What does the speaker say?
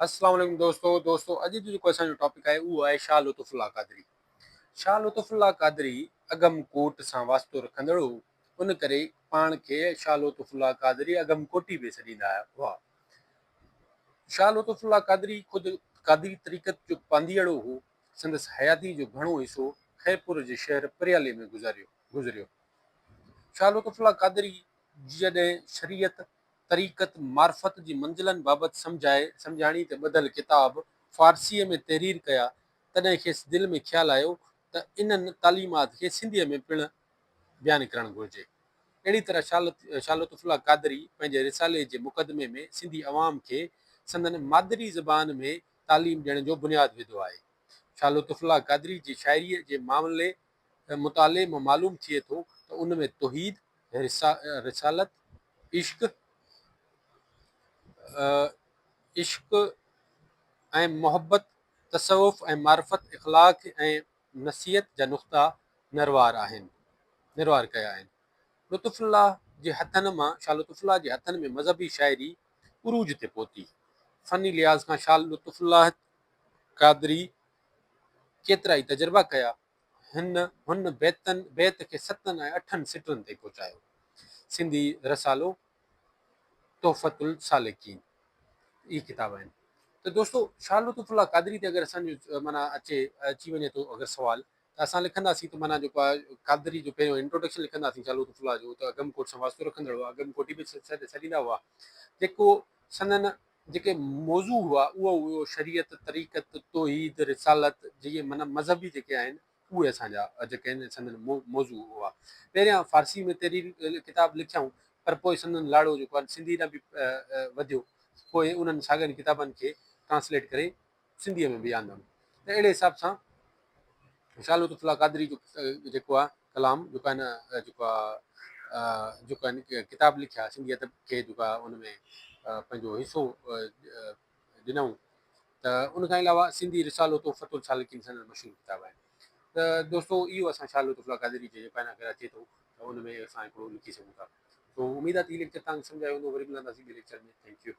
अस्सलाम वालेकुम दोस्तों अॼु जो जेको असांजो टॉपिक आहे उहो आहे शाह लुत्फ़ुल्लाह क़ादरी। शाह लुत्फ़ुल्लाह क़ादरी अगमकोट सां वास्तो रखंदड़ हो। उन करे पाण खे शाह लुत्फ़ुल्लाह क़ादरी अगमकोटी बि सॾींदा हुआ। शाह लुत्फ़ुल्लाह क़ादरी ख़ुदि क़ादरी तरीक़त जो पांधीअड़ो हो। संदसि हयाती जो घणो हिसो ख़ैरपुर जे शहर परियाले में गुज़रियो। शाह लुत्फ़ुल्लाह क़ादरी जॾहिं शरीयत तरीक़त मार्फत जी मंज़िलनि बाबति सम्झाणी ते ॿधल किताब फ़ारसीअ में तहरीर कया, तॾहिं खेसि दिलि में ख़्यालु आयो त इन्हनि तालीमात खे सिंधीअ में पिणु बयानु करणु घुरिजे। अहिड़ी तरह शाह लुत्फ़ुल्लाह क़ादरी पंहिंजे रिसाले जे मुक़दमे में सिंधी अवाम खे संदनि मादरी ज़बान में तालीम ॾियण जो बुनियादु विधो आहे। शाह लुत्फ़ुल्लाह क़ादरी जी शाइरीअ जे मामले मुताले मां मालूम थिए थो त उन में तौहीद, रिसालत, इश्क इश्क ऐं मोहबत, तसव्वुफ़ ऐं मारिफत, इख़लाक़ ऐं नसीहत जा नुक़्ता निर्वार कया आहिनि। शाह लुत्फ़ुल्लाह जे हथनि में मज़हबी शाइरी उरूज ते पहुती। फ़नी लिहाज़ खां शाह लुत्फ़ुल्लाह क़ादरी केतिरा ई तजुर्बा कया। हुन बैत खे 7 ऐं 8 सिटनि ते पहुचायो। सिंधी रसालो तोहफ़तुल सालिकीन इहे किताब आहिनि। त दोस्तो शाह लुत्फ़ुल्लाह क़ादरी ते अगरि असांजो माना अची वञे थो अगरि सुवाल त असां लिखंदासीं त माना जेको आहे क़ादरी जो पहिरियों इंट्रोडक्शन लिखंदासीं शाह लुत्फ़ुल्लाह जो त अगमकोट सां वास्तो रखंदड़ हुआ, अगमकोटी बि सॾींदा हुआ। जेको संदन जेके मौज़ू हुआ उहो हुओ शरीयत, तरीक़त, तौहीद, रिसालत, जीअं माना मज़हबी जेके आहिनि उहे असांजा जेके आहिनि संदन मौज़ू हुआ। पहिरियां फ़ारसी में तहरीर किताब लिखियऊं, पर पोइ संदन लाड़ो जेको आहे सिंधी ॾांहुं बि वधियो। पोइ उन्हनि साॻियनि किताबनि खे ट्रांसलेट करे सिंधीअ में बि आंदमि। त अहिड़े हिसाब सां शाह लुत्फ़ुल्लाह क़ादरी जो जेको आहे कलाम जेको आहे न जेको आहिनि किताब लिखिया सिंधियत खे जेको आहे उन में पंहिंजो हिसो ॾिनऊं। त उनखां अलावा सिंधी रिसालो तोहफ़तुल सालिकीन संदन मशहूरु किताब आहे। त दोस्तो इहो असां शाह लुत्फ़ुल्लाह क़ादरी जे जेको आहे न अगरि अचे थो त उन में असां हिकिड़ो लिखी सघूं था। तो उमेद आहे त हीउ लेक्चर तव्हांखे सम्झ आयो हूंदो। वरी मिलंदासीं ॿिए लेक्चर में। Thank U.